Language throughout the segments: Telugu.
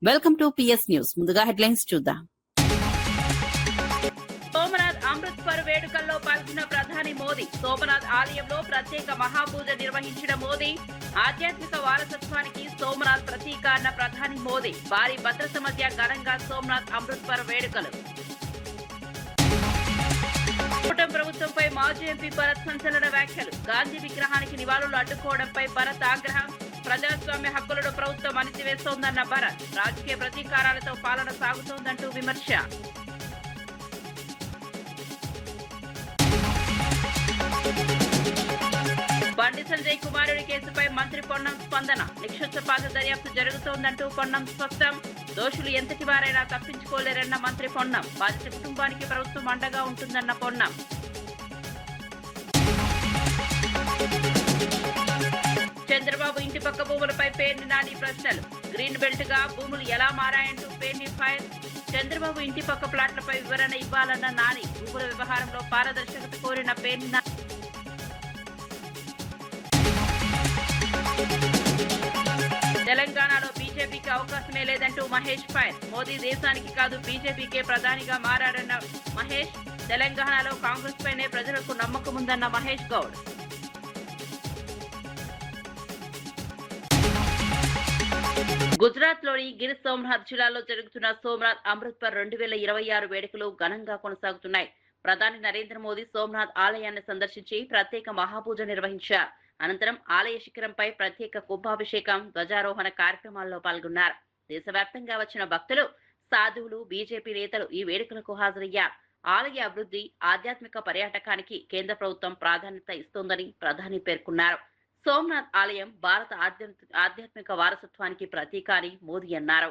Welcome to PS news. ముందుగా హెడ్లైన్స్ చూద్దాం. సోమనాథ్ అమృత్సర్ వేడుకల్లో పాల్గొన్న ప్రధాని మోదీ. సోమనాథ్ ఆలయంలో ప్రత్యేక మహాపూజ నిర్వహించిన మోదీ. ఆధ్యాత్మిక వారసత్వానికి సోమనాథ్ ప్రతీక అన్న ప్రధాని మోదీ. భారీ భద్రత మధ్య ఘనంగా సోమనాథ్ అమృత్సర్ వేడుకలు. కూటమి ప్రభుత్వంపై మాజీ ఎంపీ భరత్ సంచలన వ్యాఖ్యలు. గాంధీ విగ్రహానికి నివాళులు అడ్డుకోవడంపై భరత్ ఆగ్రహం. ప్రజాస్వామ్య హక్కులను ప్రభుత్వం అణిచివేస్తోందన్న భరత్. రాజకీయ ప్రతీకారాలతో పాలన సాగుతోందంటూ విమర్శ. బండి సంజయ్ కుమారుడి కేసుపై మంత్రి పొన్నం స్పందన. నిక్షేపపాత దర్యాప్తు జరుగుతోందంటూ పొన్నం స్పష్టం. దోషులు ఎంతటి వారైనా తప్పించుకోలేరన్న మంత్రి పొన్నం. బాధిత కుటుంబానికి ప్రభుత్వం అండగా ఉంటుందన్న పొన్నం. చంద్రబాబు ఇంటి పక్క భూములపై పేర్ని నాని ప్రశ్నలు. గ్రీన్ బెల్ట్ గా భూములు ఎలా మారాయంటూ పేర్ని ఫైర్. చంద్రబాబు ఇంటి పక్క ప్లాట్లపై వివరణ ఇవ్వాలన్న నాని. భూముల వ్యవహారంలో పారదర్శకత కోరిన పేర్ని నాని. తెలంగాణలో బీజేపీకి అవకాశమే లేదంటూ మహేష్ ఫైర్. మోదీ దేశానికి కాదు బీజేపీకే ప్రధానిగా మారాడన్న మహేష్. తెలంగాణలో కాంగ్రెస్ పైనే ప్రజలకు నమ్మకం ఉందన్న మహేష్ గౌడ్. గుజరాత్ లోని గిర్ సోమనాథ్ జిల్లాలో జరుగుతున్న సోమనాథ్ అమృత్సర్ 2026 వేడుకలు ఘనంగా కొనసాగుతున్నాయి. ప్రధాని నరేంద్ర మోదీ సోమనాథ్ ఆలయాన్ని సందర్శించి ప్రత్యేక మహాపూజ నిర్వహించారు. అనంతరం ఆలయ శిఖరంపై ప్రత్యేక కుంభాభిషేకం, ధ్వజారోహణ కార్యక్రమాల్లో పాల్గొన్నారు. దేశవ్యాప్తంగా వచ్చిన భక్తులు, సాధువులు, బీజేపీ నేతలు ఈ వేడుకలకు హాజరయ్యారు. ఆలయ అభివృద్ధి, ఆధ్యాత్మిక పర్యాటకానికి కేంద్ర ప్రభుత్వం ప్రాధాన్యత ఇస్తోందని ప్రధాని పేర్కొన్నారు. సోమనాథ్ ఆలయం భారత ఆధ్యాత్మిక వారసత్వానికి ప్రతీక అని మోదీ అన్నారు.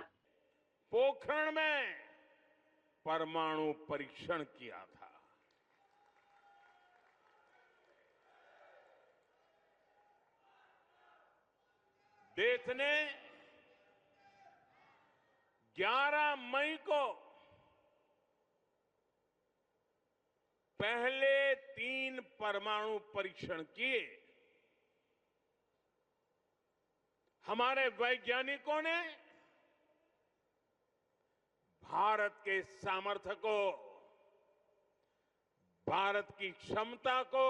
पोखरण में परमाणु परीक्षण किया था। देश ने 11 मई को पहले 3 परमाणु परीक्षण किए। हमारे वैज्ञानिकों ने भारत के सामर्थ्य को, भारत की क्षमता को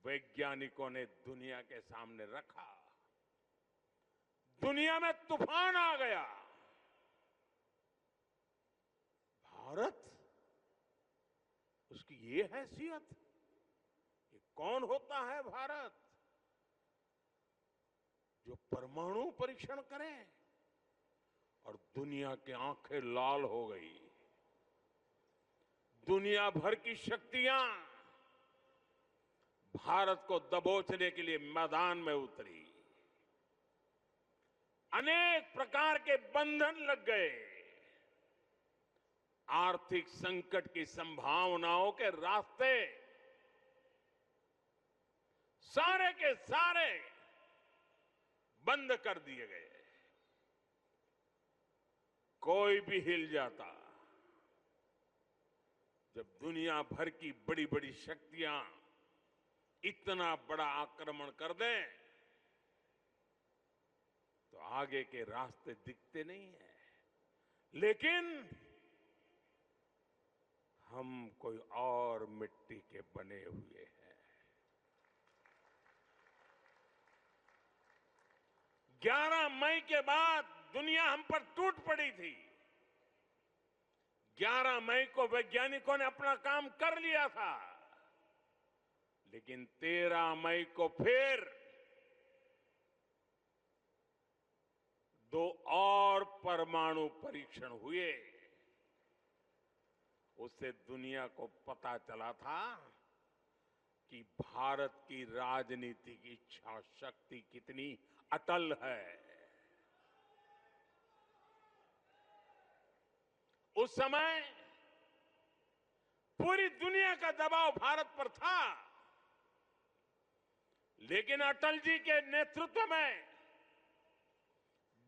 वैज्ञानिकों ने दुनिया के सामने रखा। दुनिया में तूफान आ गया। भारत, उसकी ये हैसियत, ये कौन होता है भारत जो परमाणु परीक्षण करे? और दुनिया की आंखें लाल हो गई। दुनिया भर की शक्तियां भारत को दबोचने के लिए मैदान में उतरी। अनेक प्रकार के बंधन लग गए। आर्थिक संकट की संभावनाओं के रास्ते सारे के सारे बंद कर दिए गए। कोई भी हिल जाता। जब दुनिया भर की बड़ी बड़ी शक्तियां इतना बड़ा आक्रमण कर दें तो आगे के रास्ते दिखते नहीं है। लेकिन हम कोई और मिट्टी के बने हुए हैं। 11 मई के बाद दुनिया हम पर टूट पड़ी थी। 11 मई को वैज्ञानिकों ने अपना काम कर लिया था, लेकिन 13 मई को फिर 2 और परमाणु परीक्षण हुए। उससे दुनिया को पता चला था कि भारत की राजनीतिक इच्छा शक्ति कितनी अटल है। उस समय पूरी दुनिया का दबाव भारत पर था, लेकिन अटल जी के नेतृत्व में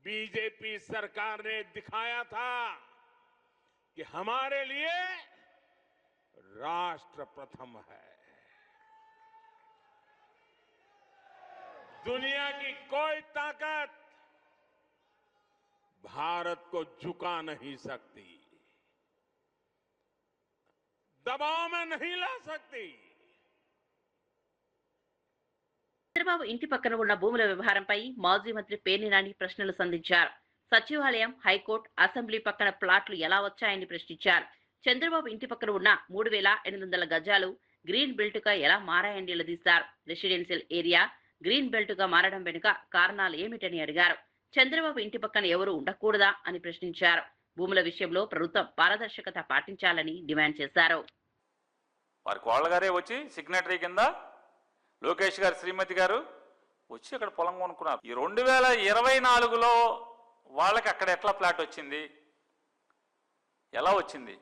बीजेपी सरकार ने दिखाया था कि हमारे लिए राष्ट्र प्रथम है। दुनिया की कोई ताकत भारत को झुका नहीं सकती, दबाव में नहीं ला सकती। చంద్రబాబు ఇంటి పక్కన ఉన్న భూముల వ్యవహారంపై మాజీ మంత్రి పేర్ని నాని ప్రశ్నలు సంధించారు. సచివాలయం, హైకోర్టు, అసెంబ్లీ పక్కన ప్లాట్లు ఎలా వచ్చాయని ప్రశ్నించారు. చంద్రబాబు ఇంటి పక్కన ఉన్న 3,800 గజాలు గ్రీన్ బెల్ట్ గా ఎలా మారాయని నిలదీశారు. రెసిడెన్షియల్ ఏరియా గ్రీన్ బెల్ట్ గా మారడం వెనుక కారణాలు ఏమిటని అడిగారు. చంద్రబాబు ఇంటి పక్కన ఎవరు ఉండకూడదా అని ప్రశ్నించారు. భూముల విషయంలో ప్రభుత్వం పారదర్శకత పాటించాలని డిమాండ్ చేశారు. వారి కోళ్ళగారే వచ్చి సిగ్నేటరీ కింద లోకేష్ గారు, శ్రీమతి గారు వచ్చి అక్కడ పొలం కొనుక్కున్నారు. ఈ 2024లో వాళ్ళకి అక్కడ ఎట్లా ప్లాట్ వచ్చింది, ఎలా వచ్చింది,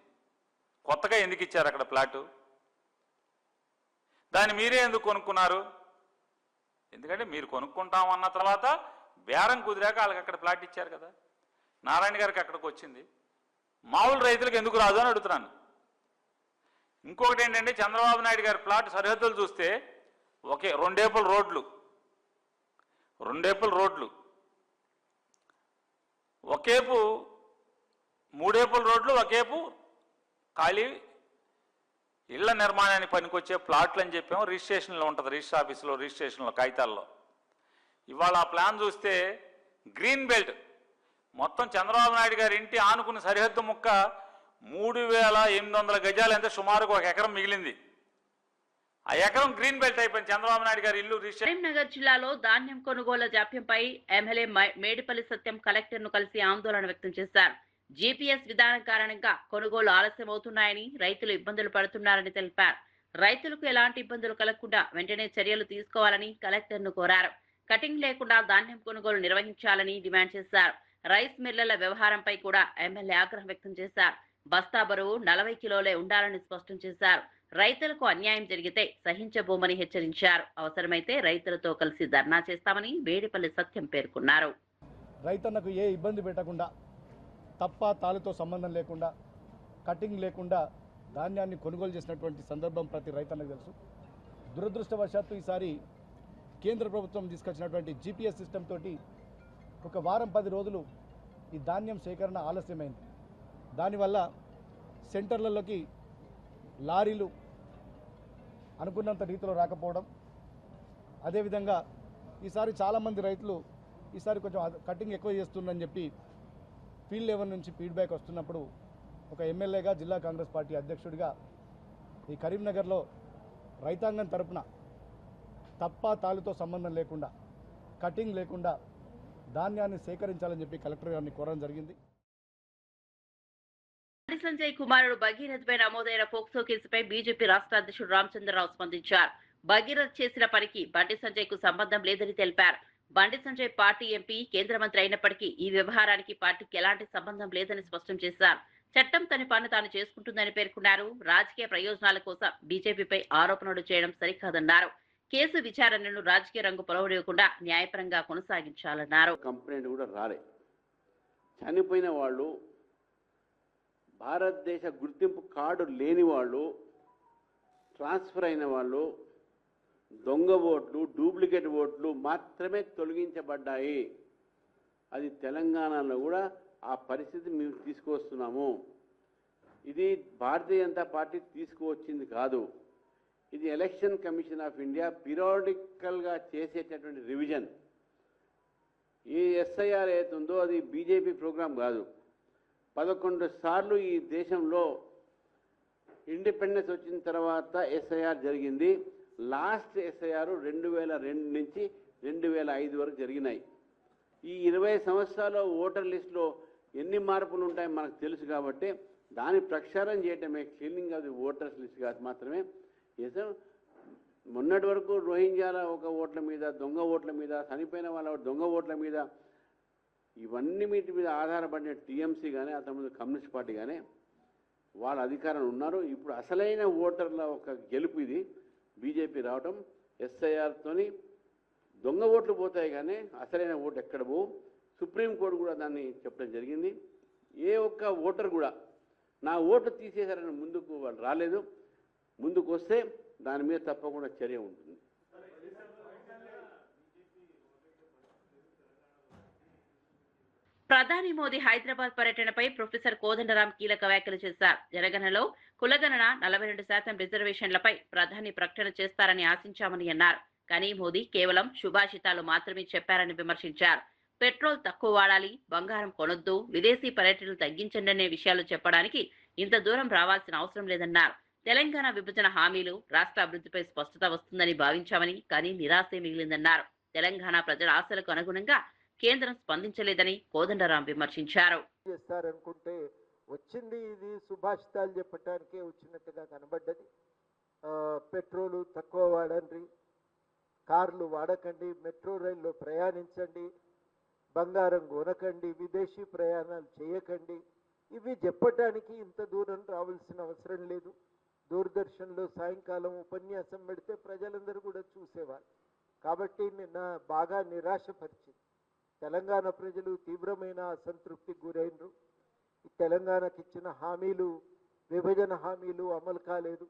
కొత్తగా ఎందుకు ఇచ్చారు అక్కడ ప్లాటు, దాన్ని మీరే ఎందుకు కొనుక్కున్నారు? ఎందుకంటే మీరు కొనుక్కుంటామన్న తర్వాత బేరం కుదిరాక వాళ్ళకి అక్కడ ప్లాట్ ఇచ్చారు కదా. నారాయణ గారికి అక్కడికి వచ్చింది, మామూలు రైతులకు ఎందుకు రాదు అని అడుగుతున్నాను. ఇంకొకటి ఏంటంటే చంద్రబాబు నాయుడు గారి ప్లాట్ సరిహద్దులు చూస్తే ఒకే 2 ఏపుల రోడ్లు, ఒకేపు 3 ఏపుల రోడ్లు, ఒకేపు ఖాళీ ఇళ్ల నిర్మాణానికి పనికొచ్చే ప్లాట్లు అని చెప్పాము. రిజిస్ట్రేషన్లో ఉంటుంది, రిజిస్టర్ ఆఫీసులో రిజిస్ట్రేషన్లో కాగితాల్లో. ఇవాళ ఆ ప్లాన్ చూస్తే గ్రీన్ బెల్ట్ మొత్తం చంద్రబాబు నాయుడు గారి ఇంటి ఆనుకున్న సరిహద్దు ముక్క 3,800 గజాలు, అంటే సుమారుగా 1 ఎకరం మిగిలింది. ఆ ఎకరం గ్రీన్ బెల్ట్ అయిపోయింది. చంద్రబాబు నాయుడు గారి ఇల్లు కరీంనగర్ జిల్లాలో ధాన్యం కొనుగోళ్ల జాప్యంపై ఎమ్మెల్యే మేడిపల్లి సత్యం కలెక్టర్ ను కలిసి ఆందోళన వ్యక్తం చేశారు. జీపీఎస్ విధానం కారణంగా కొనుగోలు ఆలస్యమవుతున్నాయని, రైతులు ఇబ్బందులు పడుతున్నారని తెలిపారు. రైతులకు ఎలాంటి ఇబ్బందులు కలగకుండా వెంటనే చర్యలు తీసుకోవాలని కలెక్టర్ ను కోరారు. కటింగ్ లేకుండా ధాన్యం కొనుగోలు నిర్వహించాలని డిమాండ్ చేశారు. రైస్ మిల్లర్ల వ్యవహారంపై కూడా ఎమ్మెల్యే ఆగ్రహం వ్యక్తం చేశారు. బస్తా బరువు 40 కిలోలే ఉండాలని స్పష్టం చేశారు. రైతులకు అన్యాయం జరిగితే సహించబోమని హెచ్చరించారు. అవసరమైతే రైతులతో కలిసి ధర్నా చేస్తామని వేడిపల్లి సత్యం పేర్కొన్నారు. రైతన్నకు ఏ ఇబ్బంది పెట్టకుండా, తప్ప తాళుతో సంబంధం లేకుండా, కటింగ్ లేకుండా ధాన్యాన్ని కొనుగోలు చేసినటువంటి సందర్భం ప్రతి రైతన్నకు తెలుసు. దురదృష్టవశాత్తు ఈసారి కేంద్ర ప్రభుత్వం తీసుకొచ్చినటువంటి జీపీఎస్ సిస్టమ్ తోటి 1 వారం 10 రోజులు ఈ ధాన్యం సేకరణ ఆలస్యమైంది. దానివల్ల సెంటర్లలోకి లారీలు అనుకున్నంత రీతిలో రాకపోవడం, అదేవిధంగా ఈసారి చాలామంది రైతులు ఈసారి కొంచెం కటింగ్ ఎక్కువ చేస్తుందని చెప్పి ఫీల్డ్ లెవెల్ నుంచి ఫీడ్బ్యాక్ వస్తున్నప్పుడు ఒక ఎమ్మెల్యేగా, జిల్లా కాంగ్రెస్ పార్టీ అధ్యక్షుడిగా ఈ కరీంనగర్లో రైతాంగం తరపున తప్ప తాళుతో సంబంధం లేకుండా, కటింగ్ లేకుండా ధాన్యాన్ని సేకరించాలని చెప్పి కలెక్టర్ గారిని కోరడం జరిగింది. బండి సంజయ్ కుమారుడు భగీరథ్ పై నమోదైన పోక్సో కేసుపై బీజేపీ రాష్ట్ర అధ్యక్షుడు రామచంద్రరావు స్పందించారు. భగీరథ్ చేసిన పనికి బండి సంజయ్ కు సంబంధం లేదని తెలిపారు. బండి సంజయ్ పార్టీ ఎంపీ, కేంద్ర మంత్రి అయినప్పటికీ ఈ వ్యవహారానికి పార్టీకి ఎలాంటి సంబంధం లేదని స్పష్టం చేశారు. చట్టం తన పని తాను చేసుకుంటుందని పేర్కొన్నారు. రాజకీయ ప్రయోజనాల కోసం బీజేపీపై ఆరోపణలు చేయడం సరికాదన్నారు. కేసు విచారణను రాజకీయ రంగు పొలవనివ్వకుండా న్యాయపరంగా కొనసాగించాలన్నారు. కంప్లైంట్ కూడా రాలే. చనిపోయిన వాళ్ళు, భారతదేశ గుర్తింపు కార్డు లేని వాళ్ళు, ట్రాన్స్ఫర్ అయిన వాళ్ళు, దొంగ ఓట్లు, డూప్లికేట్ ఓట్లు మాత్రమే తొలగించబడ్డాయి. అది తెలంగాణలో కూడా ఆ పరిస్థితి మేము తీసుకువస్తున్నాము. ఇది భారతీయ జనతా పార్టీ తీసుకువచ్చింది కాదు. ఇది ఎలక్షన్ కమిషన్ ఆఫ్ ఇండియా పీరియాడికల్గా చేసేటటువంటి రివిజన్. ఈ ఎస్ఐఆర్ ఏతుందో అది బీజేపీ ప్రోగ్రాం కాదు. 11 సార్లు ఈ దేశంలో ఇండిపెండెన్స్ వచ్చిన తర్వాత ఎస్ఐఆర్ జరిగింది. లాస్ట్ ఎస్ఐఆర్ 2002 నుంచి 2005 వరకు జరిగినాయి. ఈ 20 సంవత్సరాల ఓటర్ లిస్టులో ఎన్ని మార్పులు ఉంటాయో మనకు తెలుసు. కాబట్టి దాన్ని ప్రక్షాళన చేయటమే cleaning of the voters list కాదు మాత్రమే. మొన్నటి వరకు రోహింగ్యాల ఒక ఓట్ల మీద, దొంగ ఓట్ల మీద, చనిపోయిన వాళ్ళ దొంగ ఓట్ల మీద, ఇవన్నీ వీటి మీద ఆధారపడిన టీఎంసీ కానీ, అంతకుముందు కమ్యూనిస్ట్ పార్టీ కానీ వాళ్ళ అధికారంలో ఉన్నారు. ఇప్పుడు అసలైన ఓటర్ల ఒక గెలుపు ఇది బీజేపీ రావటం. ఎస్ఐఆర్తోని దొంగ ఓట్లు పోతాయి కానీ అసలైన ఓటు ఎక్కడ పోవు. సుప్రీంకోర్టు కూడా దాన్ని చెప్పడం జరిగింది. ఏ ఒక్క ఓటర్ కూడా నా ఓటు తీసేశారని ముందుకు వాళ్ళు రాలేదు. ముందుకు వస్తే దాని మీద తప్పకుండా చర్య ఉంటుంది. ప్రధాని మోదీ హైదరాబాద్ పర్యటనపై ప్రొఫెసర్ కోదండరాం కీలక వ్యాఖ్యలు చేశారు. జనగణనలో కులగణన 42% రిజర్వేషన్లపై ప్రధాని ప్రకటన చేస్తారని ఆశించామని అన్నారు. కానీ మోదీ కేవలం శుభాషితాలు మాత్రమే చెప్పారని విమర్శించారు. పెట్రోల్ తక్కువ వాడాలి, బంగారం కొనొద్దు, విదేశీ పర్యటనలు తగ్గించండి అనే విషయాలు చెప్పడానికి ఇంత దూరం రావాల్సిన అవసరం లేదన్నారు. తెలంగాణ విభజన హామీలు, రాష్ట్ర అభివృద్ధిపై స్పష్టత వస్తుందని భావించామని, కానీ నిరాశే మిగిలిందన్నారు. తెలంగాణ ప్రజల ఆశలకు అనుగుణంగా కేంద్రం స్పందించలేదని కోదండరాం విమర్శించారు. చేస్తారనుకుంటే వచ్చింది ఇది సుభాషితాలు చెప్పటానికే వచ్చినట్టుగా కనబడ్డది. పెట్రోలు తక్కువ వాడండి, కార్లు వాడకండి, మెట్రో రైల్లో ప్రయాణించండి, బంగారం కొనకండి, విదేశీ ప్రయాణాలు చేయకండి, ఇవి చెప్పటానికి ఇంత దూరం రావాల్సిన అవసరం లేదు. దూరదర్శన్లో సాయంకాలం ఉపన్యాసం పెడితే ప్రజలందరూ కూడా చూసేవారు. కాబట్టి నిన్న బాగా నిరాశపరిచింది. తెలంగాణ ప్రజలు తీవ్రమైన అసంతృప్తికి గురైనరు. తెలంగాణకి ఇచ్చిన హామీలు, విభజన హామీలు అమలు కాలేదు.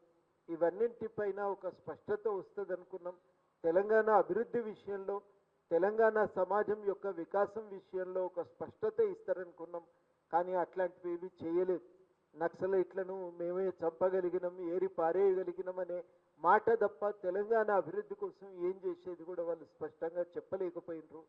ఇవన్నింటిపైన ఒక స్పష్టత వస్తుంది అనుకున్నాం. తెలంగాణ అభివృద్ధి విషయంలో, తెలంగాణ సమాజం యొక్క వికాసం విషయంలో ఒక స్పష్టత ఇస్తారనుకున్నాం. కానీ అట్లాంటివి ఏవి చేయలేదు. నక్సలైట్లను మేమే చంపగలిగినాం, ఏరి పారేయగలిగినాం అనే మాట తప్ప తెలంగాణ అభివృద్ధి కోసం ఏం చేసేది కూడా వాళ్ళు స్పష్టంగా చెప్పలేకపోయినరు.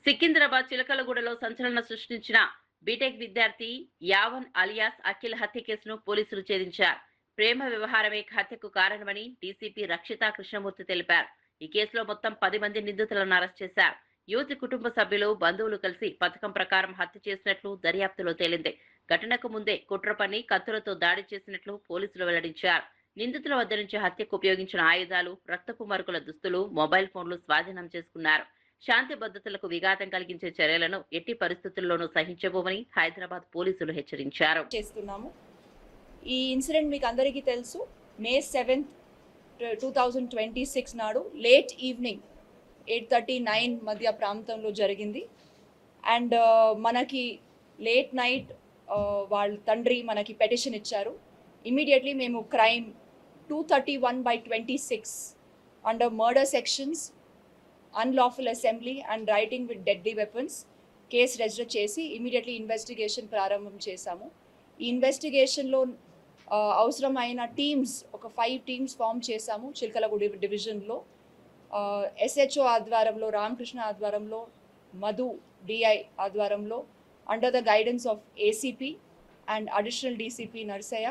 సికింద్రాబాద్ చిలకలగూడలో సంచలనం సృష్టించిన బీటెక్ విద్యార్థి యావన్ అలియాస్ అఖిల్ హత్య కేసును పోలీసులు ఛేదించారు. ప్రేమ వ్యవహారమే హత్యకు కారణమని డీసీపీ రక్షితా కృష్ణమూర్తి తెలిపారు. ఈ కేసులో మొత్తం 10 మంది నిందితులను అరెస్ట్ చేశారు. యువతి కుటుంబ సభ్యులు, బంధువులు కలిసి పథకం ప్రకారం హత్య చేసినట్లు దర్యాప్తులో తేలింది. ఘటనకు ముందే కుట్ర పన్ని కత్తులతో దాడి చేసినట్లు పోలీసులు వెల్లడించారు. నిందితుల వద్ద నుంచి హత్యకు ఉపయోగించిన ఆయుధాలు, రక్తపు మరకల దుస్తులు, మొబైల్ ఫోన్లు స్వాధీనం చేసుకున్నారు. శాంతి భద్రతలకు విఘాతం కలిగించే చర్యలను ఎట్టి పరిస్థితుల్లోనూ సహించబోమని హైదరాబాద్ పోలీసులు హెచ్చరించారు. ఈ ఇన్సిడెంట్ మీకు అందరికీ తెలుసు. May 7, 2026 నాడు లేట్ ఈవినింగ్ 8:39 మధ్య ప్రాంతంలో జరిగింది. అండ్ మనకి లేట్ నైట్ వాళ్ళ తండ్రి మనకి పెటిషన్ ఇచ్చారు. ఇమీడియట్లీ మేము crime 231/26 under murder sections, unlawful assembly and writing with deadly weapons case register చేసి ఇమీడియట్లీ ఇన్వెస్టిగేషన్ ప్రారంభం చేశాము. ఈ ఇన్వెస్టిగేషన్లో అవసరమైన టీమ్స్, ఒక 5 టీమ్స్ ఫామ్ చేశాము చిలకలగూడ డివిజన్లో. SHO ఆధ్వర్యంలో, రామకృష్ణ ఆధ్వర్యంలో, మధు DI ఆధ్వర్యంలో, under the guidance of ACP and additional DCP Narsaiah.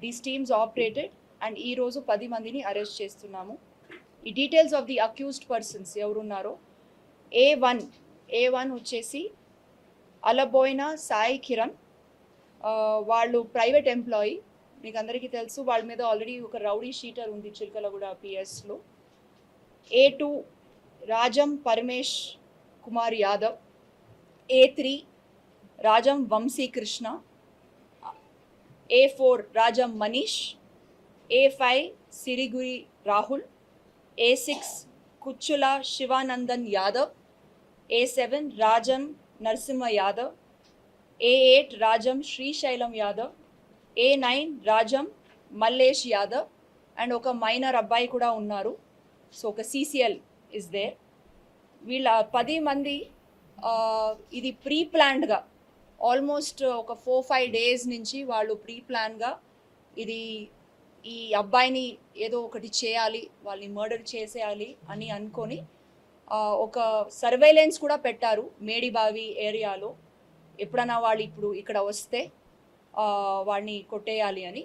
These teams operated and ఈరోజు 10 మందిని అరెస్ట్ చేస్తున్నాము. ఈ details of the accused persons ఎవరున్నారో, A1 వచ్చేసి అలబోయిన సాయి కిరణ్, వాళ్ళు ప్రైవేట్ ఎంప్లాయీ, మీకు అందరికీ తెలుసు. వాళ్ళ మీద ఆల్రెడీ ఒక రౌడీ షీటర్ ఉంది చిలకలగూడ PSలో. A2 Rajam Paramesh Kumar Yadav, A3 Rajam Vamshikrishna, A4 Rajam Manish, A5 Siriguri Rahul, A6 Kuchulla Shivanandan Yadav, A7 Rajam Narasimha Yadav, A8 Rajam Srisailam Yadav, A9 Rajam Mallesh Yadav and ఒక మైనర్ అబ్బాయి కూడా ఉన్నారు. సో ఒక CCL ఇస్ దేర్. వీళ్ళ 10 మంది ఇది ప్రీ ప్లాన్డ్గా ఆల్మోస్ట్ ఒక 4-5 డేస్ నుంచి వాళ్ళు ప్రీ ప్లాన్గా ఈ అబ్బాయిని ఏదో ఒకటి చేయాలి, వాళ్ళని మర్డర్ చేసేయాలి అని అనుకొని ఒక సర్వేలెన్స్ కూడా పెట్టారు మేడిబావి ఏరియాలో. ఎప్పుడైనా వాళ్ళు ఇప్పుడు ఇక్కడ వస్తే వాడిని కొట్టేయాలి అని.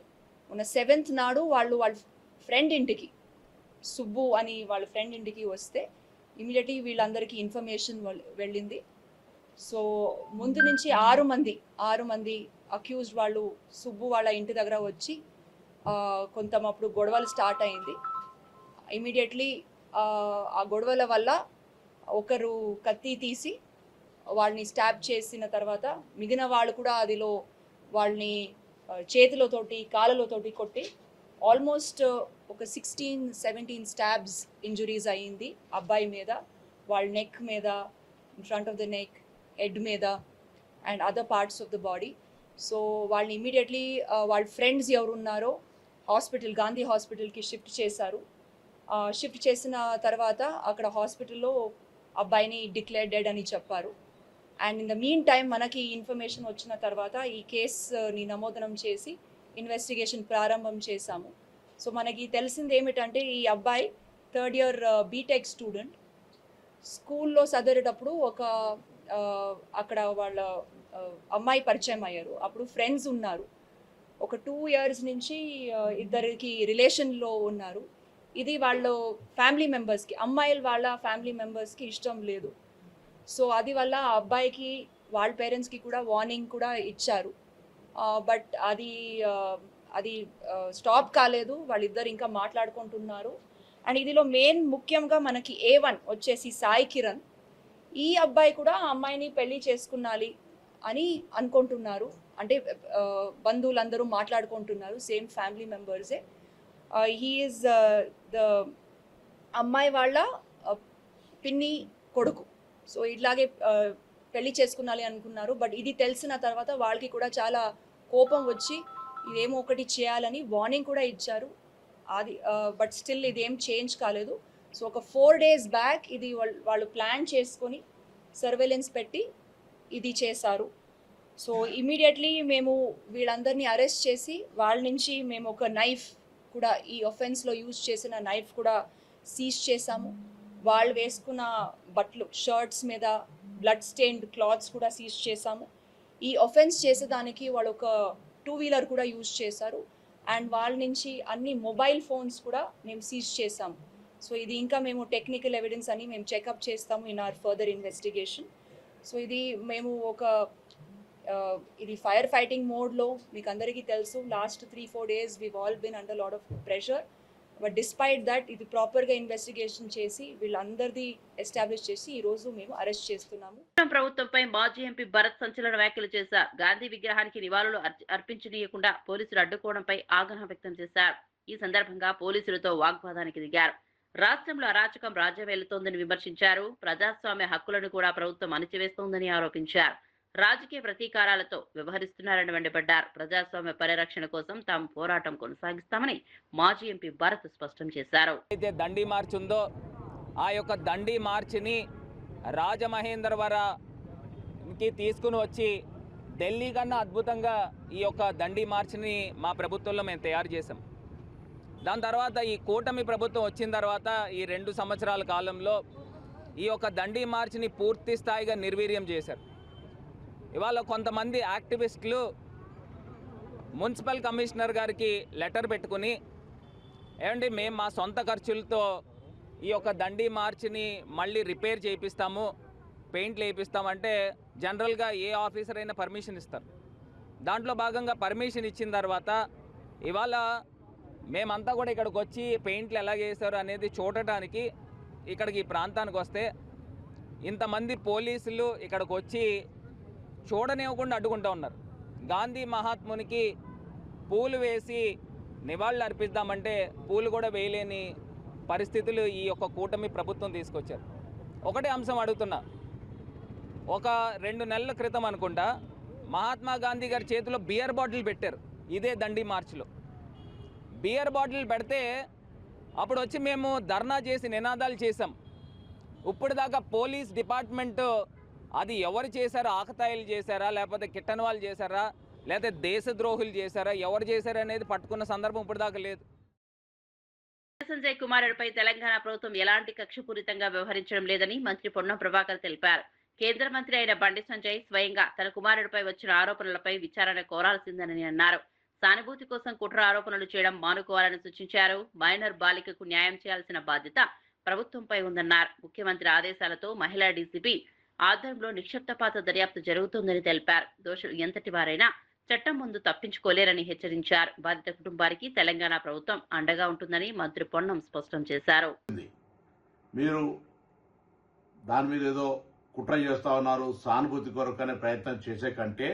మొన్న 7th నాడు వాళ్ళ ఫ్రెండ్ ఇంటికి, సుబ్బు అని వాళ్ళ ఫ్రెండ్ ఇంటికి వస్తే ఇమీడియట్లీ వీళ్ళందరికీ ఇన్ఫర్మేషన్ వెళ్ళింది. సో ముందు నుంచి 6 మంది అక్యూజ్డ్ వాళ్ళు సుబ్బు వాళ్ళ ఇంటి దగ్గర వచ్చి కొంతమప్పుడు గొడవలు స్టార్ట్ అయింది. ఇమీడియట్లీ ఆ గొడవల వల్ల ఒకరు కత్తి తీసి వాళ్ళని స్టాబ్ చేసిన తర్వాత మిగిలిన వాళ్ళు కూడా అదిలో వాళ్ళని చేతులతోటి కాళ్ళతోటి కొట్టి ఆల్మోస్ట్ ఒక 16-17 స్టాబ్స్ ఇంజురీస్ అయ్యింది అబ్బాయి మీద, వాళ్ళ నెక్ మీద, in front of the neck, head మీద and other parts of the body. So వాళ్ళని ఇమీడియట్లీ వాళ్ళ ఫ్రెండ్స్ ఎవరున్నారో గాంధీ హాస్పిటల్కి షిఫ్ట్ చేశారు. షిఫ్ట్ చేసిన తర్వాత అక్కడ హాస్పిటల్లో అబ్బాయిని డిక్లేర్ డెడ్ అని చెప్పారు. And in the mean time మనకి ఇన్ఫర్మేషన్ వచ్చిన తర్వాత ఈ కేసుని నమోదనం చేసి ఇన్వెస్టిగేషన్ ప్రారంభం చేశాము. సో మనకి తెలిసింది ఏమిటంటే ఈ అబ్బాయి 3rd ఇయర్ బీటెక్ స్టూడెంట్. స్కూల్లో చదివేటప్పుడు అక్కడ వాళ్ళ అమ్మాయి పరిచయం అయ్యారు. అప్పుడు ఫ్రెండ్స్ ఉన్నారు. ఒక 2 years నుంచి ఇద్దరికి రిలేషన్లో ఉన్నారు. ఇది వాళ్ళ ఫ్యామిలీ మెంబర్స్కి, అమ్మాయిల వాళ్ళ ఫ్యామిలీ మెంబర్స్కి ఇష్టం లేదు. సో అది వల్ల ఆ అబ్బాయికి వాళ్ళ పేరెంట్స్కి కూడా వార్నింగ్ కూడా ఇచ్చారు. బట్ అది స్టాప్ కాలేదు. వాళ్ళిద్దరు ఇంకా మాట్లాడుకుంటున్నారు. అండ్ ఇదిలో మెయిన్ ముఖ్యంగా మనకి A1 వచ్చేసి సాయి కిరణ్. ఈ అబ్బాయి కూడా ఆ అమ్మాయిని పెళ్లి చేసుకున్నాలి అని అనుకుంటున్నారు. అంటే బంధువులందరూ మాట్లాడుకుంటున్నారు, సేమ్ ఫ్యామిలీ మెంబర్సే. హీ ఈజ్ ద అమ్మాయి వాళ్ళ పిన్ని కొడుకు. సో ఇట్లాగే పెళ్లి చేసుకున్నాలి అనుకున్నారు. బట్ ఇది తెలిసిన తర్వాత వాళ్ళకి కూడా చాలా కోపం వచ్చి ఇదేమో ఒకటి చేయాలని వార్నింగ్ కూడా ఇచ్చారు. అది బట్ స్టిల్ ఇదేం చేంజ్ కాలేదు. సో ఒక 4 days బ్యాక్ ఇది వాళ్ళు ప్లాన్ చేసుకొని సర్వేలెన్స్ పెట్టి ఇది చేశారు. సో ఇమీడియట్లీ మేము వీళ్ళందరినీ అరెస్ట్ చేసి వాళ్ళ నుంచి మేము ఒక నైఫ్ కూడా, ఈ ఒఫెన్స్లో యూజ్ చేసిన నైఫ్ కూడా సీజ్ చేశాము. వాళ్ళు వేసుకున్న బట్టలు, షర్ట్స్ మీద బ్లడ్ స్టెయిన్డ్ క్లాత్స్ కూడా సీజ్ చేశాము. ఈ ఒఫెన్స్ చేసేదానికి వాళ్ళు ఒక 2-wheeler కూడా యూజ్ చేశారు. అండ్ వాళ్ళ నుంచి అన్ని మొబైల్ ఫోన్స్ కూడా మేము సీజ్ చేసాము. సో ఇది ఇంకా మేము టెక్నికల్ ఎవిడెన్స్ అని మేము చెకప్ చేస్తాము in our further investigation. So ఇది మేము ఇది ఫైర్ ఫైటింగ్ మోడ్లో, మీకు అందరికీ తెలుసు last 3-4 days we've all been under lot of pressure. But despite that ఇది ప్రాపర్గా ఇన్వెస్టిగేషన్ చేసి వీళ్ళందరిది ఎస్టాబ్లిష్ చేసి ఈరోజు మేము అరెస్ట్ చేస్తున్నాము. ప్రభుత్వంపై మాజీ ఎంపీ భరత్ సంచలన వ్యాఖ్యలు చేశారు. గాంధీ విగ్రహానికి నివాళులు అర్పించనీయకుండా పోలీసులు అడ్డుకోవడంపై ఆగ్రహం వ్యక్తం చేశారు. ఈ సందర్భంగా పోలీసులతో వాగ్వాదానికి దిగారు. రాష్ట్రంలో అరాచకం రాజ్యం వెళుతోందని విమర్శించారు. ప్రజాస్వామ్య హక్కులను కూడా ప్రభుత్వం అణిచివేస్తోందని ఆరోపించారు. రాజకీయ ప్రతీకారాలతో వ్యవహరిస్తున్నారని మండిపడ్డారు. ప్రజాస్వామ్య పరిరక్షణ కోసం తాము పోరాటం కొనసాగిస్తామని మాజీ ఎంపీ భరత్ స్పష్టం చేశారు. అయితే దండి మార్చ్ ఉందో ఆ యొక్క దండి మార్చిని రాజమహేంద్రవరంకి తీసుకుని వచ్చి ఢిల్లీ కన్నా అద్భుతంగా ఈ యొక్క దండి మార్చిని మా ప్రభుత్వంలో మేము తయారు చేసాం. దాని తర్వాత ఈ కూటమి ప్రభుత్వం వచ్చిన తర్వాత ఈ 2 సంవత్సరాల కాలంలో ఈ యొక్క దండి మార్చిని పూర్తి స్థాయిగా నిర్వీర్యం చేశారు. ఇవాళ కొంతమంది యాక్టివిస్టులు మున్సిపల్ కమిషనర్ గారికి లెటర్ పెట్టుకుని, ఏమండి మేము మా సొంత ఖర్చులతో ఈ యొక్క దండి మార్చిని మళ్ళీ రిపేర్ చేయిస్తాము, పెయింట్లు వేయిస్తామంటే జనరల్గా ఏ ఆఫీసర్ అయినా పర్మిషన్ ఇస్తారు. దాంట్లో భాగంగా పర్మిషన్ ఇచ్చిన తర్వాత ఇవాళ మేమంతా కూడా ఇక్కడికి వచ్చి పెయింట్లు ఎలా చేశారు అనేది చూడటానికి ఇక్కడికి ఈ ప్రాంతానికి వస్తే ఇంతమంది పోలీసులు ఇక్కడికి వచ్చి చూడనివ్వకుండా అడ్డుకుంటూ ఉన్నారు. గాంధీ మహాత్మునికి పూలు వేసి నివాళులు అర్పిద్దామంటే పూలు కూడా వేయలేని పరిస్థితులు ఈ యొక్క కూటమి ప్రభుత్వం తీసుకొచ్చారు. ఒకటే అంశం అడుగుతున్నా, ఒక 2 నెలల క్రితం అనుకుంటా మహాత్మా గాంధీ గారి చేతిలో బియర్ బాటిల్ పెట్టారు. ఇదే దండి మార్చిలో బియర్ బాటిల్ పెడితే అప్పుడు వచ్చి మేము ధర్నా చేసి నినాదాలు చేసాం. ఇప్పటిదాకా పోలీస్ డిపార్ట్మెంట్ అది ఎవరు చేశారా, ఆకతాయిలు చేశారా, లేకపోతే కిట్టన్ వాళ్ళు చేశారా, లేకపోతే దేశద్రోహులు చేశారా, ఎవరు చేశారా అనేది పట్టుకున్న సందర్భం ఇప్పటిదాకా లేదు. సంజయ్ కుమారుడిపై తెలంగాణ ప్రభుత్వం ఎలాంటి కక్షపూరితంగా వ్యవహరించడం లేదని మంత్రి పొన్నం ప్రభాకర్ తెలిపారు. కేంద్ర మంత్రి అయిన బండి సంజయ్ స్వయంగా తన కుమారుడిపై వచ్చిన ఆరోపణలపై విచారణ కోరాల్సిందని అన్నారు. సానుభూతి కోసం కుట్ర ఆరోపణలు చేయడం మానుకోవాలని సూచించారు. మైనర్ బాలికకు న్యాయం చేయాల్సిన బాధ్యత ప్రభుత్వంపై ఉందన్నారు. ముఖ్యమంత్రి ఆదేశాలతో మహిళా డీసీపీ ఆధ్వర్యంలో నిక్షిప్తపాత దర్యాప్తు జరుగుతోందని తెలిపారు. దోషులు ఎంతటి వారైనా చట్టం ముందు తప్పించుకోలేరని హెచ్చరించారు. బాధిత కుటుంబానికి తెలంగాణ ప్రభుత్వం అండగా ఉంటుందని మంత్రి పొన్నం స్పష్టం చేశారు. మీరు దాని మీద ఏదో కుట్ర చేస్తా ఉన్నారు, సానుభూతి కొరకనే ప్రయత్నం చేసే కంటే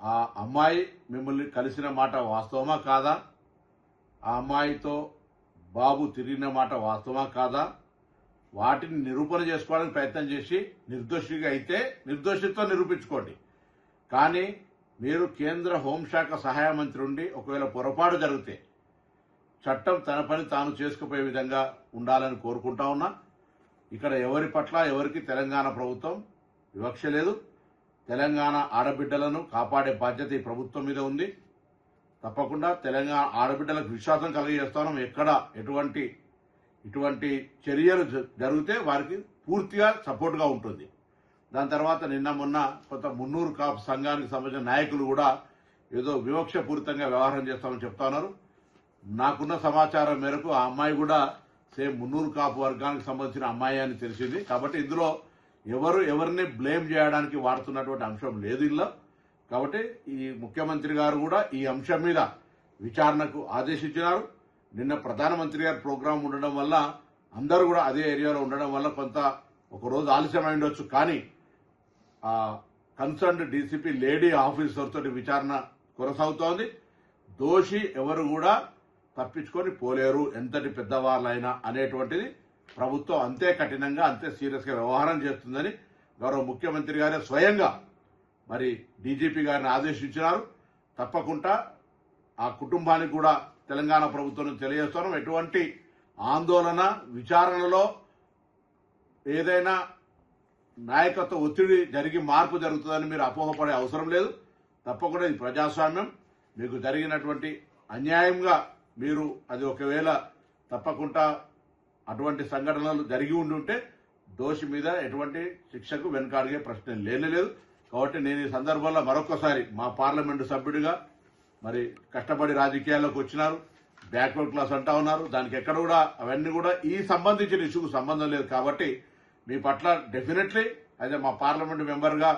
ఆ అమ్మాయి మిమ్మల్ని కలిసిన మాట వాస్తవమా కాదా, ఆ అమ్మాయితో బాబు తిరిగిన మాట వాస్తవమా కాదా, వాటిని నిరూపణ చేసుకోవడానికి ప్రయత్నం చేసి నిర్దోషిగా అయితే నిర్దోషితో నిరూపించుకోండి. కానీ మీరు కేంద్ర హోంశాఖ సహాయ మంత్రి ఉండి ఒకవేళ పొరపాటు జరిగితే చట్టం తన పని తాను చేసుకుపోయే విధంగా ఉండాలని కోరుకుంటా ఉన్నా. ఇక్కడ ఎవరి పట్ల ఎవరికి తెలంగాణ ప్రభుత్వం వివక్ష లేదు. తెలంగాణ ఆడబిడ్డలను కాపాడే బాధ్యత ఈ ప్రభుత్వం మీద ఉంది. తప్పకుండా తెలంగాణ ఆడబిడ్డలకు విశ్వాసం కలిగజేస్తాం. ఎక్కడ ఇటువంటి చర్యలు జరిగితే వారికి పూర్తిగా సపోర్ట్గా ఉంటుంది. దాని తర్వాత నిన్న మొన్న కొంత మున్నూరు కాపు సంఘానికి సంబంధించిన నాయకులు కూడా ఏదో వివక్షపూరితంగా వ్యవహారం చేస్తామని చెప్తా ఉన్నారు. నాకున్న సమాచారం మేరకు ఆ అమ్మాయి కూడా సేమ్ మున్నూరు కాపు వర్గానికి సంబంధించిన అమ్మాయి అని తెలిసింది. కాబట్టి ఇందులో ఎవరిని బ్లేమ్ చేయడానికి వాడుతున్నటువంటి అంశం లేదు ఇందులో. కాబట్టి ఈ ముఖ్యమంత్రి గారు కూడా ఈ అంశం మీద విచారణకు ఆదేశించినారు. నిన్న ప్రధానమంత్రి గారి ప్రోగ్రాం ఉండడం వల్ల అందరూ కూడా అదే ఏరియాలో ఉండడం వల్ల కొంత ఒక రోజు ఆలస్యమై ఉండొచ్చు. కానీ కన్సర్న్డ్ డీసీపీ లేడీ ఆఫీసర్ తోటి విచారణ కొనసాగుతోంది. దోషి ఎవరు కూడా తప్పించుకొని పోలేరు, ఎంతటి పెద్దవాళ్ళైనా అనేటువంటిది ప్రభుత్వం అంతే కఠినంగా అంతే సీరియస్గా వ్యవహారం చేస్తుందని గౌరవ ముఖ్యమంత్రి గారే స్వయంగా మరి డీజీపీ గారిని ఆదేశించినారు. తప్పకుండా ఆ కుటుంబానికి కూడా తెలంగాణ ప్రభుత్వం తెలియజేస్తున్నాం. ఎటువంటి ఆందోళన విచారణలో ఏదైనా నాయకత్వ ఒత్తిడి జరిగి మార్పు జరుగుతుందని మీరు అపోహపడే అవసరం లేదు. తప్పకుండా ఇది ప్రజాస్వామ్యం. మీకు జరిగినటువంటి అన్యాయంగా మీరు అది ఒకవేళ తప్పకుండా అటువంటి సంఘటనలు జరిగి ఉండుంటే దోషి మీద ఎటువంటి శిక్షకు వెనకాడిగే ప్రశ్న లేనేలేదు. కాబట్టి నేను ఈ సందర్భంలో మరొకసారి మా పార్లమెంటు సభ్యుడిగా మరి కష్టపడి రాజకీయాల్లోకి వచ్చినారు, బ్యాక్వర్డ్ క్లాస్ అంటా ఉన్నారు. దానికి ఎక్కడ కూడా అవన్నీ కూడా ఈ సంబంధించిన ఇష్యూకు సంబంధం లేదు. కాబట్టి మీ పట్ల డెఫినెట్లీ అయితే మా పార్లమెంటు మెంబర్గా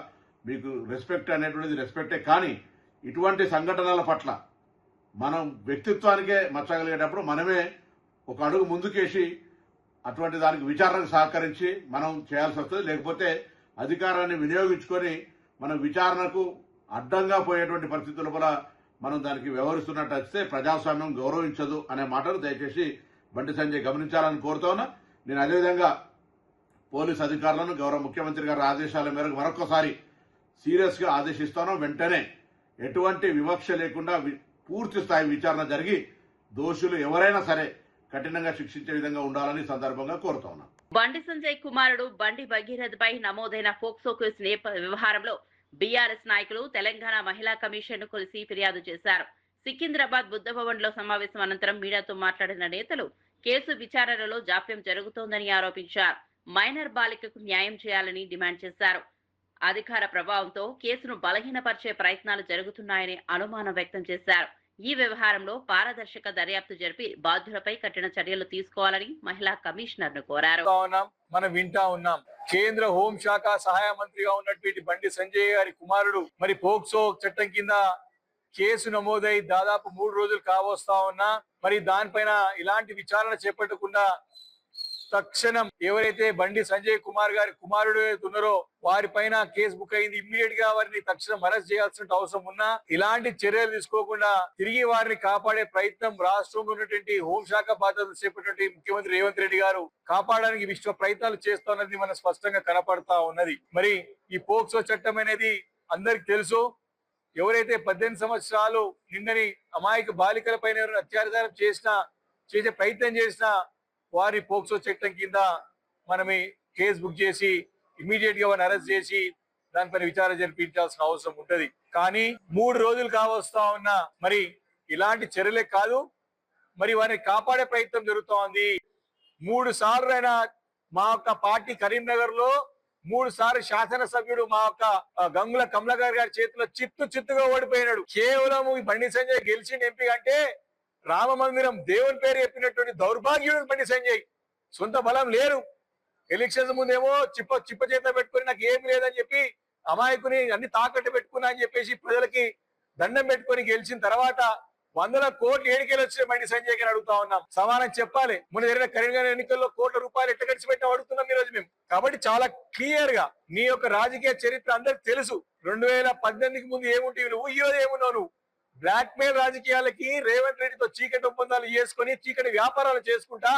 మీకు రెస్పెక్ట్ అనేటువంటిది రెస్పెక్టే. కానీ ఇటువంటి సంఘటనల పట్ల మనం వ్యక్తిత్వానికే మచ్చగలిగేటప్పుడు మనమే ఒక అడుగు ముందుకేసి అటువంటి దానికి విచారణకు సహకరించి మనం చేయాల్సి వస్తుంది. లేకపోతే అధికారాన్ని వినియోగించుకొని మనం విచారణకు అడ్డంగా పోయేటువంటి పరిస్థితుల వల్ల మనం దానికి వ్యవహరిస్తున్నట్టు వస్తే ప్రజాస్వామ్యం గౌరవించదు అనే మాటలు దయచేసి బండి సంజయ్ గమనించాలని కోరుతా ఉన్నా. నేను అదేవిధంగా పోలీస్ అధికారులను గౌరవ ముఖ్యమంత్రి గారి ఆదేశాల మేరకు మరొకసారి సీరియస్ గా ఆదేశిస్తాను. వెంటనే ఎటువంటి వివక్ష లేకుండా పూర్తి స్థాయి విచారణ జరిగి దోషులు ఎవరైనా సరే కఠినంగా శిక్షించే విధంగా ఉండాలని సందర్భంగా కోరుతా ఉన్నాను. బండి సంజయ్ కుమారుడు బండి భగీరథపై నమోదైన పోక్సో కేసు వ్యవహారంలో బీఆర్ఎస్ నాయకులు తెలంగాణ మహిళా కమిషన్ ను కలిసి ఫిర్యాదు చేశారు. సికింద్రాబాద్ బుద్ధ భవన్ లో సమావేశం అనంతరం మీడియాతో మాట్లాడిన నేతలు కేసు విచారణలో జాప్యం జరుగుతోందని ఆరోపించారు. మైనర్ బాలికకు న్యాయం చేయాలని డిమాండ్ చేశారు. అధికార ప్రభావంతో కేసును బలహీనపరిచే ప్రయత్నాలు జరుగుతున్నాయని అనుమానం వ్యక్తం చేశారు. ఈ వ్యవహారంలో పారదర్శక దర్యాప్తు జరిపి బాధ్యులపై కఠిన చర్యలు తీసుకోవాలని మహిళా కమిషనర్ ను కోరారు. మనం వింటా ఉన్నాం. కేంద్ర హోంశాఖ సహాయ మంత్రిగా ఉన్నటువంటి బండి సంజయ్ గారి కుమారుడు మరి పోక్సో చట్టం కింద కేసు నమోదై దాదాపు 3 రోజులు కావస్తా ఉన్నా మరి దానిపైన ఇలాంటి విచారణ చేపట్టకుండా తక్షణం ఎవరైతే బండి సంజయ్ కుమార్ గారి కుమారుడు ఉన్నారో వారి పైన కేసు బుక్ అయింది. ఇమ్మీడియట్ గా వారిని తక్షణం అరెస్ట్ చేయాల్సిన అవసరం ఉన్నా ఇలాంటి చర్యలు తీసుకోకుండా తిరిగి వారిని కాపాడే ప్రయత్నం రాష్ట్రంలో ఉన్నటువంటి హోంశాఖ బాధ్యతలు చేపట్టినటువంటి ముఖ్యమంత్రి రేవంత్ రెడ్డి గారు కాపాడడానికి విశ్వ ప్రయత్నాలు చేస్తున్నది మన స్పష్టంగా కనపడతా ఉన్నది. మరి ఈ పోక్సో చట్టం అనేది అందరికి తెలుసు. ఎవరైతే 18 సంవత్సరాలు నిండని అమాయక బాలికల పైన అత్యాచారం చేసే ప్రయత్నం చేసినా వారి పోక్సో చట్టం కింద మనమే కేసు బుక్ చేసి ఇమీడియట్ గా వారిని అరెస్ట్ చేసి దానిపైన విచారణ జరిపించాల్సిన అవసరం ఉంటది. కానీ 3 రోజులు కావస్తా ఉన్నా మరి ఇలాంటి చర్యలే కాదు మరి వారిని కాపాడే ప్రయత్నం జరుగుతూ ఉంది. 3 సార్లు అయినా మా యొక్క పార్టీ కరీంనగర్ లో 3 సార్లు శాసనసభ్యుడు మా యొక్క గంగుల కమలాకర్ గారి చేతిలో చిత్తుగా ఓడిపోయినాడు. కేవలం బండి సంజయ్ గెలిచిన ఎంపీ అంటే రామ మందిరం దేవుని పేరు చెప్పినటువంటి దౌర్భాగ్యుడు బండి సంజయ్. సొంత బలం లేరు. ఎలక్షన్స్ ముందేమో చిప్ప చేత పెట్టుకుని నాకు ఏమి లేదని చెప్పి అమాయకుని అన్ని తాకట్టు పెట్టుకున్నా అని చెప్పేసి ప్రజలకి దండం పెట్టుకుని గెలిచిన తర్వాత 100 కోట్లు ఏడికెళ్ళి వచ్చే బండి సంజయ్ గారిని అడుగుతా ఉన్నాం. సమానం చెప్పాలి. మొన్న జరిగిన కరీంనగర్ ఎన్నికల్లో కోట్ల రూపాయలు ఎట్ట ఖర్చు పెట్టాం అడుగుతున్నాం ఈ రోజు మేము. కాబట్టి చాలా క్లియర్ గా నీ యొక్క రాజకీయ చరిత్ర అందరికి తెలుసు. 2018కి ముందు ఏముంటే నువ్వు ఈ రోజు ఏమున్నావు నువ్వు. బ్లాక్ మెయిల్ రాజకీయాలకి రేవంత్ రెడ్డితో చీకటి ఒప్పందాలు చేసుకుని చీకటి వ్యాపారాలు చేసుకుంటా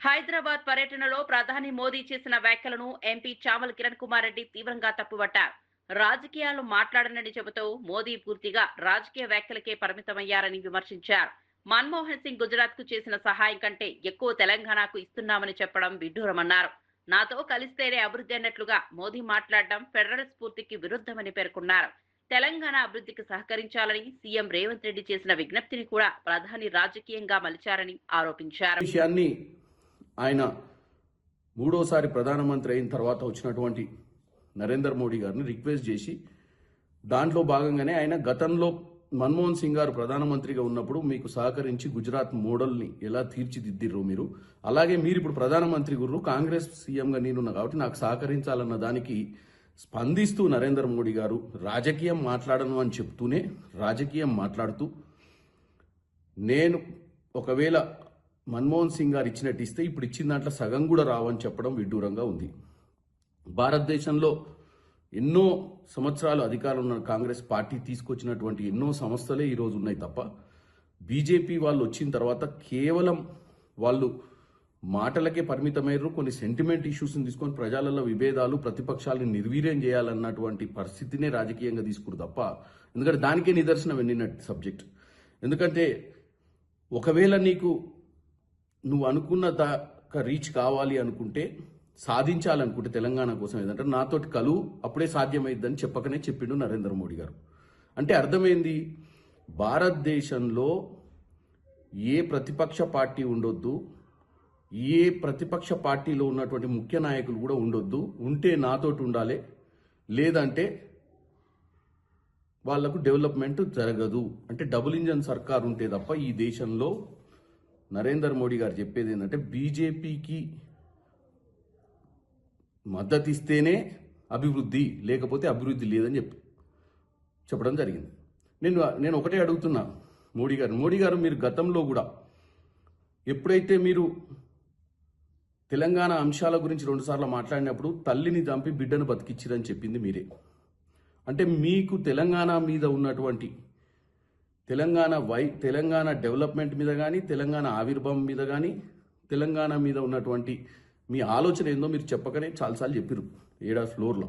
హైదరాబాద్ పర్యటనలో ప్రధాని మోదీ చేసిన వ్యాఖ్యలను ఎంపీ చామల కిరణ్ కుమార్ రెడ్డి తీవ్రంగా తప్పుపట్టారు. రాజకీయాలు మాట్లాడనని చెబుతూ మోదీ పూర్తిగా రాజకీయ వ్యాఖ్యలకే పరిమితమయ్యారని విమర్శించారు. మన్మోహన్ సింగ్ గుజరాత్ కు చేసిన సహాయం కంటే ఎక్కువ తెలంగాణకు ఇస్తున్నామని చెప్పడం విడ్డూరమన్నారు. నాతో కలిస్తేనే అభివృద్ధి అన్నట్లుగా మోదీ మాట్లాడడం ఫెడరల్ స్ఫూర్తికి విరుద్ధమని పేర్కొన్నారు. తెలంగాణ అభివృద్ధికి సహకరించాలని సీఎం రేవంత్ రెడ్డి చేసిన విజ్ఞప్తిని కూడా ప్రధాని రాజకీయంగా మలిచారని ఆరోపించారు. విషయాన్ని ఆయన మూడోసారి ప్రధానమంత్రి అయిన తర్వాత వచ్చినటువంటి నరేంద్ర మోడీ గారిని రిక్వెస్ట్ చేసి దాంట్లో భాగంగానే ఆయన గతంలో మన్మోహన్ సింగ్ గారు ప్రధానమంత్రిగా ఉన్నప్పుడు మీకు సహకరించి గుజరాత్ మోడల్ని ఎలా తీర్చిదిద్దిర్రు మీరు, అలాగే మీరు ఇప్పుడు ప్రధానమంత్రి గురు కాంగ్రెస్ సీఎంగా నేనున్నా కాబట్టి నాకు సహకరించాలన్న దానికి స్పందిస్తూ నరేంద్ర మోడీ గారు రాజకీయం మాట్లాడను అని చెప్తూనే రాజకీయం మాట్లాడుతూ నేను ఒకవేళ మన్మోహన్ సింగ్ గారు ఇచ్చినట్టు ఇస్తే ఇప్పుడు ఇచ్చిన దాంట్లో సగం కూడా రావని చెప్పడం విడ్డూరంగా ఉంది. భారతదేశంలో ఎన్నో సంవత్సరాలు అధికారంలో ఉన్న కాంగ్రెస్ పార్టీ తీసుకొచ్చినటువంటి ఎన్నో సంస్థలే ఈరోజు ఉన్నాయి తప్ప బీజేపీ వాళ్ళు వచ్చిన తర్వాత కేవలం వాళ్ళు మాటలకే పరిమితమయ్యారు. కొన్ని సెంటిమెంట్ ఇష్యూస్ని తీసుకొని ప్రజలలో విభేదాలు ప్రతిపక్షాలను నిర్వీర్యం చేయాలన్నటువంటి పరిస్థితినే రాజకీయంగా తీసుకురు తప్ప, ఎందుకంటే దానికే నిదర్శనం నిన్నటి సబ్జెక్ట్. ఎందుకంటే ఒకవేళ నువ్వు అనుకున్న దాకా రీచ్ కావాలి అనుకుంటే, సాధించాలనుకుంటే తెలంగాణ కోసం ఏదంటే నాతోటి కలువు అప్పుడే సాధ్యమైందని చెప్పకనే చెప్పిండు నరేంద్ర మోడీ గారు. అంటే అర్థమైంది, భారతదేశంలో ఏ ప్రతిపక్ష పార్టీ ఉండొద్దు, ఏ ప్రతిపక్ష పార్టీలో ఉన్నటువంటి ముఖ్య నాయకులు కూడా ఉండొద్దు, ఉంటే నాతోటి ఉండాలి, లేదంటే వాళ్లకు డెవలప్మెంట్ జరగదు. అంటే డబుల్ ఇంజన్ సర్కార్ ఉంటే తప్ప ఈ దేశంలో నరేంద్ర మోడీ గారు చెప్పేది ఏంటంటే బీజేపీకి మద్దతు ఇస్తేనే అభివృద్ధి, లేకపోతే అభివృద్ధి లేదని చెప్పడం జరిగింది. నేను ఒకటే అడుగుతున్నా మోడీ గారు మీరు గతంలో కూడా ఎప్పుడైతే మీరు తెలంగాణ అంశాల గురించి 2 సార్లు మాట్లాడినప్పుడు తల్లిని చంపి బిడ్డను బతికిచ్చిరని చెప్పింది మీరే. అంటే మీకు తెలంగాణ మీద ఉన్నటువంటి తెలంగాణ డెవలప్మెంట్ మీద కానీ, తెలంగాణ ఆవిర్భావం మీద కానీ, తెలంగాణ మీద ఉన్నటువంటి మీ ఆలోచన ఏందో మీరు చెప్పకనే చాలాసార్లు చెప్పారు 7వ ఫ్లోర్లో.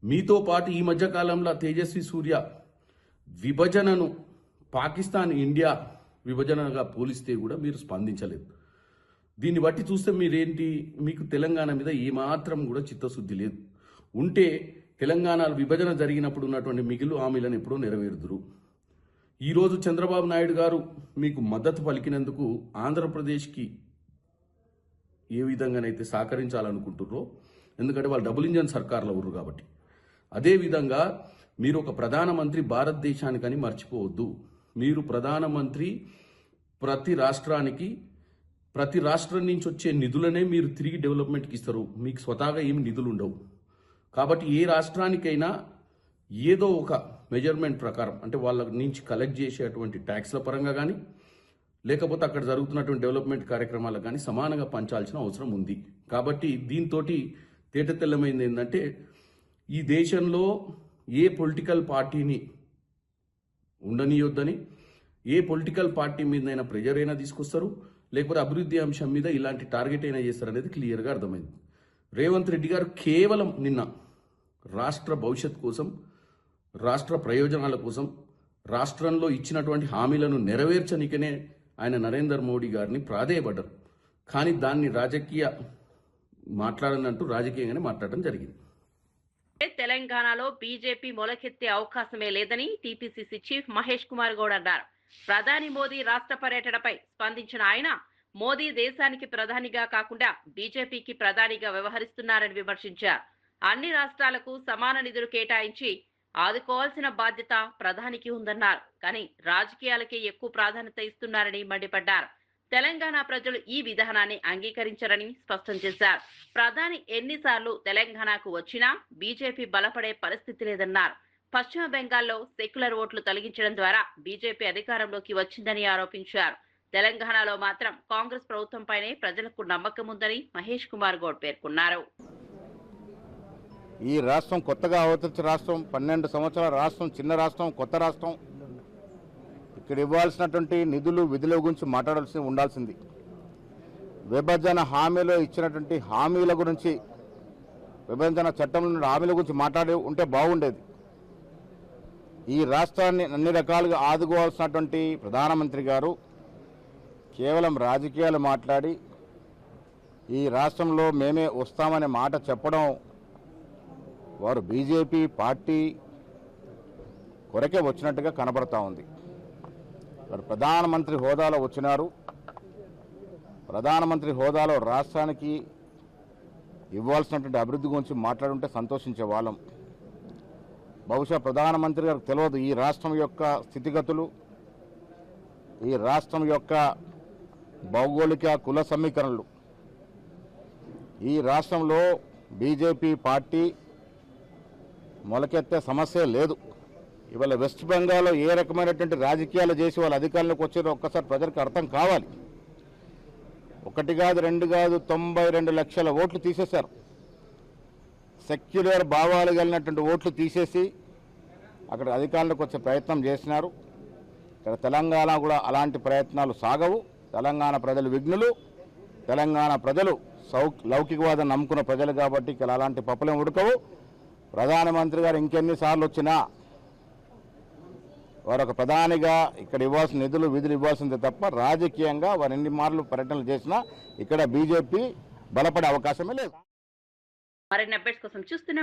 మీతో పాటు ఈ మధ్యకాలంలో తేజస్వి సూర్య విభజనను పాకిస్తాన్ ఇండియా విభజనగా పోలిస్తే కూడా మీరు స్పందించలేదు. దీన్ని బట్టి చూస్తే మీకు తెలంగాణ మీద ఏమాత్రం కూడా చిత్తశుద్ధి లేదు. ఉంటే తెలంగాణ విభజన జరిగినప్పుడు ఉన్నటువంటి మిగులు హామీలను ఎప్పుడో నెరవేరుదురు. ఈరోజు చంద్రబాబు నాయుడు గారు మీకు మద్దతు పలికినందుకు ఆంధ్రప్రదేశ్కి ఏ విధంగానైతే సహకరించాలనుకుంటుర్రో, ఎందుకంటే వాళ్ళు డబుల్ ఇంజన్ సర్కార్లో ఉర్రు కాబట్టి, అదేవిధంగా మీరు ఒక ప్రధానమంత్రి భారతదేశానికని మర్చిపోవద్దు. మీరు ప్రధానమంత్రి ప్రతి రాష్ట్రం నుంచి వచ్చే నిధులనే మీరు తిరిగి డెవలప్మెంట్కి ఇస్తారు. మీకు స్వతహాగా ఏమి నిధులు ఉండవు. కాబట్టి ఏ రాష్ట్రానికైనా ఏదో ఒక మెజర్మెంట్ ప్రకారం, అంటే వాళ్ళ నుంచి కలెక్ట్ చేసేటువంటి ట్యాక్స్ల పరంగా కానీ, లేకపోతే అక్కడ జరుగుతున్నటువంటి డెవలప్మెంట్ కార్యక్రమాలకు కానీ సమానంగా పంచాల్సిన అవసరం ఉంది. కాబట్టి దీంతో తేటతెల్లమైంది ఏంటంటే ఈ దేశంలో ఏ పొలిటికల్ పార్టీని ఉండనియొద్దని, ఏ పొలిటికల్ పార్టీ మీదైనా ప్రెజర్ అయినా తీసుకొస్తారు, లేకపోతే అభివృద్ధి అంశం మీద ఇలాంటి టార్గెట్ అయినా చేస్తారనేది క్లియర్గా అర్థమైంది. రేవంత్ రెడ్డి గారు కేవలం నిన్న రాష్ట్ర భవిష్యత్ కోసం, రాష్ట్ర ప్రయోజనాల కోసం, రాష్ట్రంలో ఇచ్చినటువంటి హామీలను నెరవేర్చనికనే ఆయన నరేంద్ర మోడీ గారిని ప్రాధేయపడ్డారు. కానీ దాన్ని మాట్లాడనంటూ రాజకీయంగానే మాట్లాడడం జరిగింది. తెలంగాణలో బీజేపీ మొలకెత్తే అవకాశమే లేదని టీపీసీసీ చీఫ్ మహేష్ కుమార్ గౌడ్ అన్నారు. ప్రధాని మోదీ రాష్ట్ర పర్యటనపై స్పందించిన ఆయన, మోదీ దేశానికి ప్రధానిగా కాకుండా బీజేపీకి ప్రధానిగా వ్యవహరిస్తున్నారని విమర్శించారు. అన్ని రాష్ట్రాలకు సమాన నిధులు కేటాయించి ఆదుకోవాల్సిన బాధ్యత ప్రధానికి ఉందన్నారు. కానీ రాజకీయాలకే ఎక్కువ ప్రాధాన్యత ఇస్తున్నారని మండిపడ్డారు. తెలంగాణ ప్రజలు ఈ విధానాన్ని అంగీకరించారని స్పష్టం చేశారు. ప్రధాని ఎన్నిసార్లు తెలంగాణకు వచ్చినా బీజేపీ బలపడే పరిస్థితి లేదన్నారు. పశ్చిమ బెంగాల్లో సెక్యులర్ ఓట్లు తొలగించడం ద్వారా బీజేపీ అధికారంలోకి వచ్చిందని ఆరోపించారు. తెలంగాణలో మాత్రం కాంగ్రెస్ ప్రభుత్వంపైనే ప్రజలకు నమ్మకం ఉందని మహేష్ కుమార్ గౌడ్ పేర్కొన్నారు. ఈ రాష్ట్రం కొత్తగా అవతరించిన రాష్ట్రం, 12 సంవత్సరాల రాష్ట్రం, చిన్న రాష్ట్రం, కొత్త రాష్ట్రం. ఇక్కడ ఇవ్వాల్సినటువంటి నిధులు, విధుల గురించి మాట్లాడాల్సి ఉండాల్సింది. విభజన హామీలో ఇచ్చినటువంటి హామీల గురించి, విభజన చట్టంలో హామీల గురించి మాట్లాడి ఉంటే బాగుండేది. ఈ రాష్ట్రాన్ని అన్ని రకాలుగా ఆదుకోవాల్సినటువంటి ప్రధానమంత్రి గారు కేవలం రాజకీయాలు మాట్లాడి ఈ రాష్ట్రంలో మేమే వస్తామనే మాట చెప్పడం వారు బీజేపీ పార్టీ కొరకే వచ్చినట్టుగా కనబడతా ఉంది. వారు ప్రధానమంత్రి హోదాలో వచ్చినారు. ప్రధానమంత్రి హోదాలో రాష్ట్రానికి ఇవ్వాల్సినటువంటి అభివృద్ధి గురించి మాట్లాడుంటే సంతోషించే వాళ్ళం. బహుశా ప్రధానమంత్రి గారికి తెలియదు ఈ రాష్ట్రం యొక్క స్థితిగతులు, ఈ రాష్ట్రం యొక్క భౌగోళిక కుల సమీకరణలు. ఈ రాష్ట్రంలో బీజేపీ పార్టీ మొలకెత్తే సమస్య లేదు. ఇవాళ వెస్ట్ బెంగాల్లో ఏ రకమైనటువంటి రాజకీయాలు చేసి వాళ్ళ అధికారంలోకి వచ్చారో ఒక్కసారి ప్రజలకు అర్థం కావాలి. 1 కాదు 2 కాదు 92 లక్షల ఓట్లు తీసేశారు. సెక్యులర్ భావాలు కలిగినటువంటి ఓట్లు తీసేసి అక్కడ అధికారంలోకి వచ్చే ప్రయత్నం చేసినారు. ఇక్కడ తెలంగాణ కూడా అలాంటి ప్రయత్నాలు సాగవు. తెలంగాణ ప్రజలు విఘ్నులు. తెలంగాణ ప్రజలు లౌకికవాదం నమ్ముకున్న ప్రజలు కాబట్టి ఇక్కడ అలాంటి పప్పులేం ఉడకవు. ప్రధానమంత్రి గారు ఇంకెన్నిసార్లు వచ్చినా వారు ఒక ప్రధానిగా ఇక్కడ ఇవ్వాల్సిన నిధులు విధులు ఇవ్వాల్సిందే తప్ప రాజకీయంగా వారు ఎన్ని మార్లు పర్యటనలు చేసినా ఇక్కడ బీజేపీ బలపడే అవకాశమే లేదు. మరిన్ని అప్డేట్స్ కోసం చూస్తూనే